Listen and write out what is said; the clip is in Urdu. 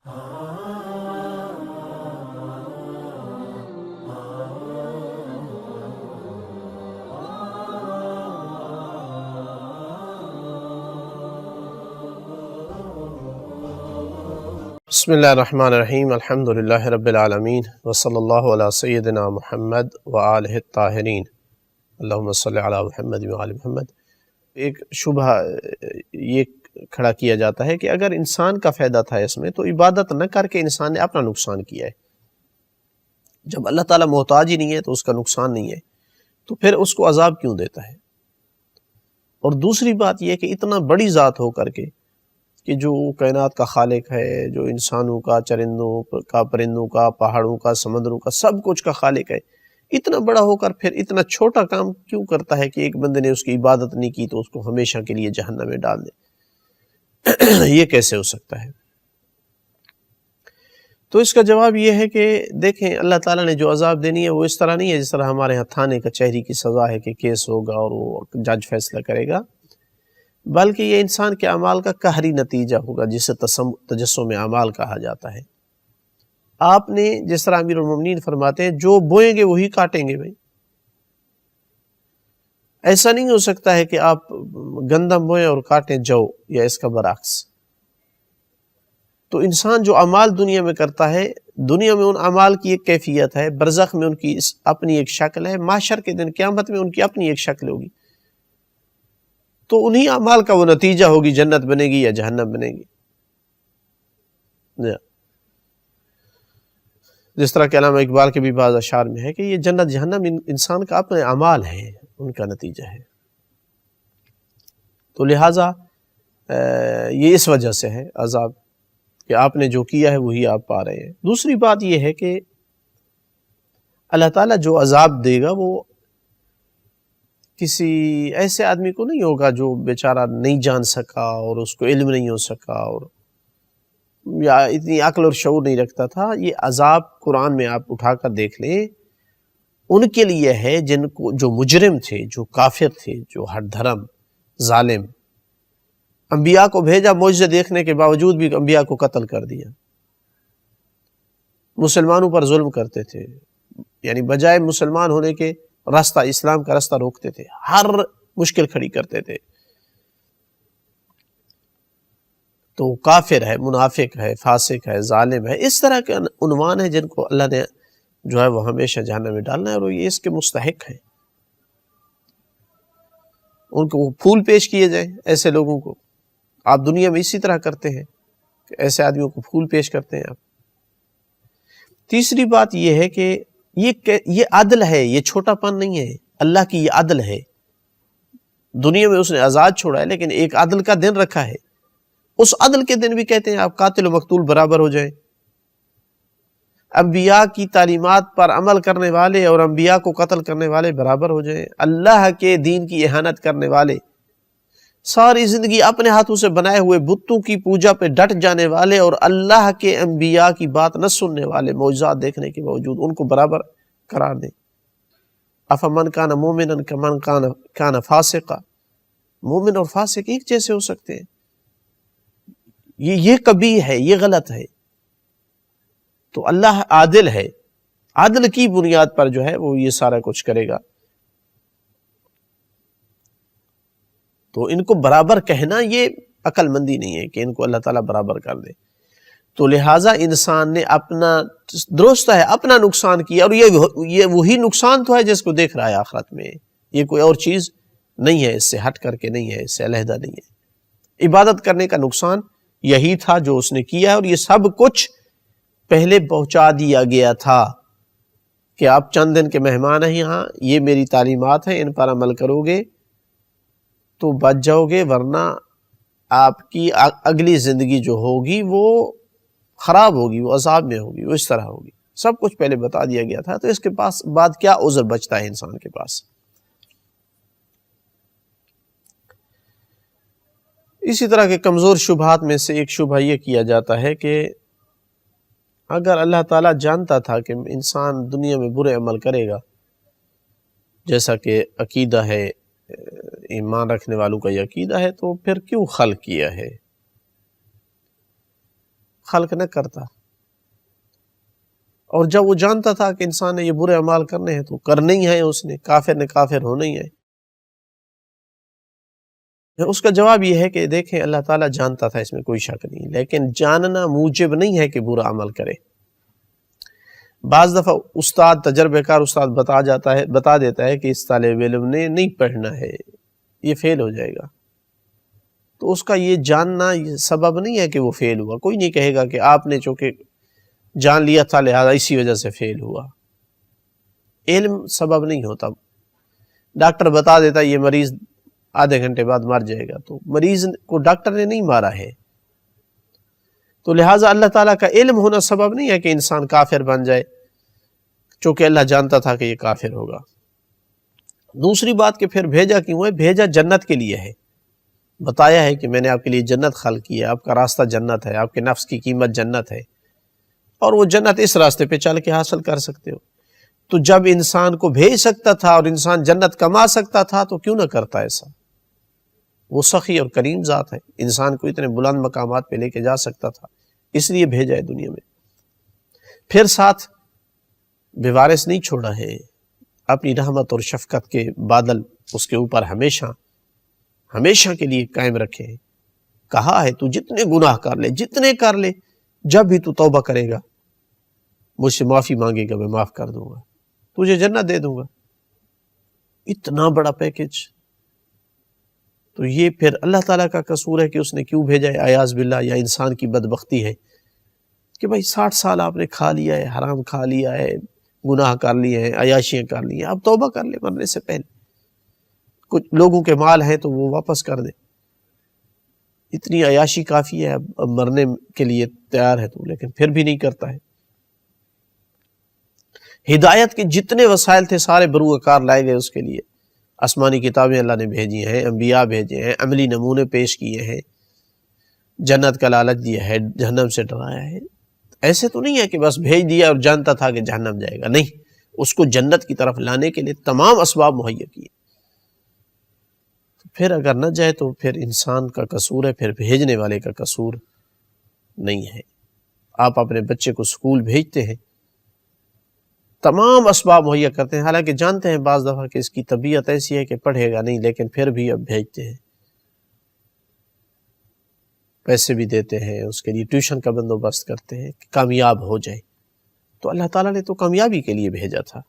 بسم اللہ الرحمن الرحیم، الحمدللہ رب العالمین، وصلی اللہ علی سیدنا محمد وآلہ الطاہرین، اللہم صلی علی محمد وآل محمد۔ ایک شبہ یہ کھڑا کیا جاتا ہے کہ اگر انسان کا فائدہ تھا اس میں تو عبادت نہ کر کے انسان نے اپنا نقصان کیا ہے۔ جب اللہ تعالیٰ محتاج ہی نہیں ہے تو اس کا نقصان نہیں ہے، تو پھر اس کو عذاب کیوں دیتا ہے؟ اور دوسری بات یہ کہ اتنا بڑی ذات ہو کر کے کہ جو کائنات کا خالق ہے، جو انسانوں کا، چرندوں کا، پرندوں کا، پہاڑوں کا، سمندروں کا، سب کچھ کا خالق ہے، اتنا بڑا ہو کر پھر اتنا چھوٹا کام کیوں کرتا ہے کہ ایک بندے نے اس کی عبادت نہیں کی تو اس کو ہمیشہ کے لیے جہنم میں ڈال دے؟ یہ کیسے ہو سکتا ہے؟ تو اس کا جواب یہ ہے کہ دیکھیں، اللہ تعالیٰ نے جو عذاب دینی ہے وہ اس طرح نہیں ہے جس طرح ہمارے ہاں تھانے کچہری کی سزا ہے کہ کیس ہوگا اور وہ جج فیصلہ کرے گا، بلکہ یہ انسان کے اعمال کا قہری نتیجہ ہوگا جسے تجسم اعمال کہا جاتا ہے۔ آپ نے جس طرح امیر المومنین فرماتے ہیں جو بوئیں گے وہی کاٹیں گے۔ بھائی ایسا نہیں ہو سکتا ہے کہ آپ گندم بوئیں اور کاٹیں جو، یا اس کا برعکس۔ تو انسان جو اعمال دنیا میں کرتا ہے، دنیا میں ان اعمال کی ایک کیفیت ہے، برزخ میں ان کی اپنی ایک شکل ہے، محشر کے دن قیامت میں ان کی اپنی ایک شکل ہوگی۔ تو انہی اعمال کا وہ نتیجہ ہوگی، جنت بنے گی یا جہنم بنے گی۔ جس طرح کہ علامہ اقبال کے بھی بعض اشعار میں ہے کہ یہ جنت جہنم انسان کا اپنے اعمال ہیں، ان کا نتیجہ ہے۔ تو لہٰذا یہ اس وجہ سے ہے عذاب کہ آپ نے جو کیا ہے وہی آپ پا رہے ہیں۔ دوسری بات یہ ہے کہ اللہ تعالیٰ جو عذاب دے گا وہ کسی ایسے آدمی کو نہیں ہوگا جو بیچارہ نہیں جان سکا اور اس کو علم نہیں ہو سکا اور یا اتنی عقل اور شعور نہیں رکھتا تھا۔ یہ عذاب قرآن میں آپ اٹھا کر دیکھ لیں، ان کے لیے ہے جن کو، جو مجرم تھے، جو کافر تھے، جو ہٹ دھرم ظالم، انبیاء کو بھیجا معجزے دیکھنے کے باوجود بھی انبیاء کو قتل کر دیا، مسلمانوں پر ظلم کرتے تھے، یعنی بجائے مسلمان ہونے کے راستہ، اسلام کا راستہ روکتے تھے، ہر مشکل کھڑی کرتے تھے۔ تو کافر ہے، منافق ہے، فاسق ہے، ظالم ہے، اس طرح کے عنوان ہیں جن کو اللہ نے جو ہے وہ ہمیشہ جہنم میں ڈالنا ہے، اور یہ اس کے مستحق ہیں۔ ان کو پھول پیش کیے جائیں ایسے لوگوں کو۔ آپ دنیا میں اسی طرح کرتے ہیں کہ ایسے آدمیوں کو پھول پیش کرتے ہیں آپ۔ تیسری بات یہ ہے کہ یہ عدل ہے، یہ چھوٹا پن نہیں ہے، اللہ کی یہ عدل ہے۔ دنیا میں اس نے آزاد چھوڑا ہے لیکن ایک عدل کا دن رکھا ہے، اس عدل کے دن بھی کہتے ہیں آپ قاتل و مقتول برابر ہو جائیں۔ انبیاء کی تعلیمات پر عمل کرنے والے اور انبیاء کو قتل کرنے والے برابر ہو جائیں۔ اللہ کے دین کی اہانت کرنے والے، ساری زندگی اپنے ہاتھوں سے بنائے ہوئے بتوں کی پوجا پہ ڈٹ جانے والے اور اللہ کے انبیاء کی بات نہ سننے والے، معجزات دیکھنے کے باوجود ان کو برابر قرار دیں۔ افمن کان مومنا کمن کان فاسقا، مومن اور فاسق ایک جیسے ہو سکتے ہیں؟ یہ کبھی ہے، یہ غلط ہے۔ تو اللہ عادل ہے، عدل کی بنیاد پر جو ہے وہ یہ سارا کچھ کرے گا۔ تو ان کو برابر کہنا یہ عقل مندی نہیں ہے کہ ان کو اللہ تعالیٰ برابر کر دے۔ تو لہٰذا انسان نے اپنا، درست ہے اپنا نقصان کیا، اور یہ وہی نقصان تو ہے جس کو دیکھ رہا ہے آخرت میں، یہ کوئی اور چیز نہیں ہے، اس سے ہٹ کر کے نہیں ہے، اس سے علیحدہ نہیں ہے۔ عبادت کرنے کا نقصان یہی تھا جو اس نے کیا، اور یہ سب کچھ پہلے پہنچا دیا گیا تھا کہ آپ چند دن کے مہمان ہیں یہاں، یہ میری تعلیمات ہیں، ان پر عمل کرو گے تو بچ جاؤ گے، ورنہ آپ کی اگلی زندگی جو ہوگی وہ خراب ہوگی، وہ عذاب میں ہوگی، وہ اس طرح ہوگی۔ سب کچھ پہلے بتا دیا گیا تھا، تو اس کے پاس بعد کیا عذر بچتا ہے انسان کے پاس؟ اسی طرح کے کمزور شبہات میں سے ایک شبہ یہ کیا جاتا ہے کہ اگر اللہ تعالیٰ جانتا تھا کہ انسان دنیا میں برے عمل کرے گا، جیسا کہ عقیدہ ہے، ایمان رکھنے والوں کا یہ عقیدہ ہے، تو پھر کیوں خلق کیا ہے؟ خلق نہ کرتا، اور جب وہ جانتا تھا کہ انسان نے یہ برے اعمال کرنے ہیں تو کرنے ہی ہیں، اس نے کافر ہونا ہی ہے۔ اس کا جواب یہ ہے کہ دیکھیں اللہ تعالیٰ جانتا تھا، اس میں کوئی شک نہیں، لیکن جاننا موجب نہیں ہے کہ برا عمل کرے۔ بعض دفعہ استاد، تجربہ کار استاد بتا دیتا ہے کہ اس طالب علم نے نہیں پڑھنا ہے، یہ فیل ہو جائے گا، تو اس کا یہ جاننا یہ سبب نہیں ہے کہ وہ فیل ہوا۔ کوئی نہیں کہے گا کہ آپ نے چونکہ جان لیا تھا لہذا اسی وجہ سے فیل ہوا۔ علم سبب نہیں ہوتا۔ ڈاکٹر بتا دیتا یہ مریض آدھے گھنٹے بعد مر جائے گا، تو مریض کو ڈاکٹر نے نہیں مارا ہے، تو لہٰذا اللہ تعالیٰ کا علم ہونا سبب نہیں ہے کہ انسان کافر بن جائے، چونکہ اللہ جانتا تھا کہ یہ کافر ہوگا۔ دوسری بات کہ پھر بھیجا کیوں ہے؟ بھیجا جنت کے لیے ہے، بتایا ہے کہ میں نے آپ کے لیے جنت خلق کی ہے، آپ کا راستہ جنت ہے، آپ کے نفس کی قیمت جنت ہے، اور وہ جنت اس راستے پہ چل کے حاصل کر سکتے ہو۔ تو جب انسان کو بھیج سکتا تھا اور انسان جنت کما سکتا تھا تو کیوں نہ کرتا ایسا؟ وہ سخی اور کریم ذات ہے، انسان کو اتنے بلند مقامات پہ لے کے جا سکتا تھا، اس لیے بھیجا ہے دنیا میں۔ پھر ساتھ بیوارث نہیں چھوڑا ہے، اپنی رحمت اور شفقت کے بادل اس کے اوپر ہمیشہ کے لیے قائم رکھے ہیں۔ کہا ہے تو جتنے گناہ کر لے، جب بھی تو توبہ کرے گا، مجھ سے معافی مانگے گا، میں معاف کر دوں گا، تجھے جنت دے دوں گا۔ اتنا بڑا پیکج۔ تو یہ پھر اللہ تعالیٰ کا قصور ہے کہ اس نے کیوں بھیجا ہے؟ ایاز باللہ، یا انسان کی بدبختی ہے کہ بھائی 60 سال آپ نے کھا لیا ہے، حرام کھا لیا ہے، گناہ کر لیے ہیں، عیاشیاں کر لی ہیں، اب توبہ کر لے مرنے سے پہلے۔ کچھ لوگوں کے مال ہیں تو وہ واپس کر دے، اتنی عیاشی کافی ہے، اب مرنے کے لیے تیار ہے تو، لیکن پھر بھی نہیں کرتا ہے۔ ہدایت کے جتنے وسائل تھے سارے بروئے کار لائے گئے اس کے لیے۔ آسمانی کتابیں اللہ نے بھیجی ہیں، انبیاء بھیجے ہیں، عملی نمونے پیش کیے ہیں، جنت کا لالچ دیا ہے، جہنم سے ڈرایا ہے۔ ایسے تو نہیں ہے کہ بس بھیج دیا اور جانتا تھا کہ جہنم جائے گا، نہیں، اس کو جنت کی طرف لانے کے لیے تمام اسباب مہیا کیے۔ پھر اگر نہ جائے تو پھر انسان کا قصور ہے، پھر بھیجنے والے کا قصور نہیں ہے۔ آپ اپنے بچے کو اسکول بھیجتے ہیں، تمام اسباب مہیا کرتے ہیں، حالانکہ جانتے ہیں بعض دفعہ کہ اس کی طبیعت ایسی ہے کہ پڑھے گا نہیں، لیکن پھر بھی اب بھیجتے ہیں، پیسے بھی دیتے ہیں، اس کے لیے ٹیوشن کا بندوبست کرتے ہیں کہ کامیاب ہو جائے۔ تو اللہ تعالیٰ نے تو کامیابی کے لیے بھیجا تھا۔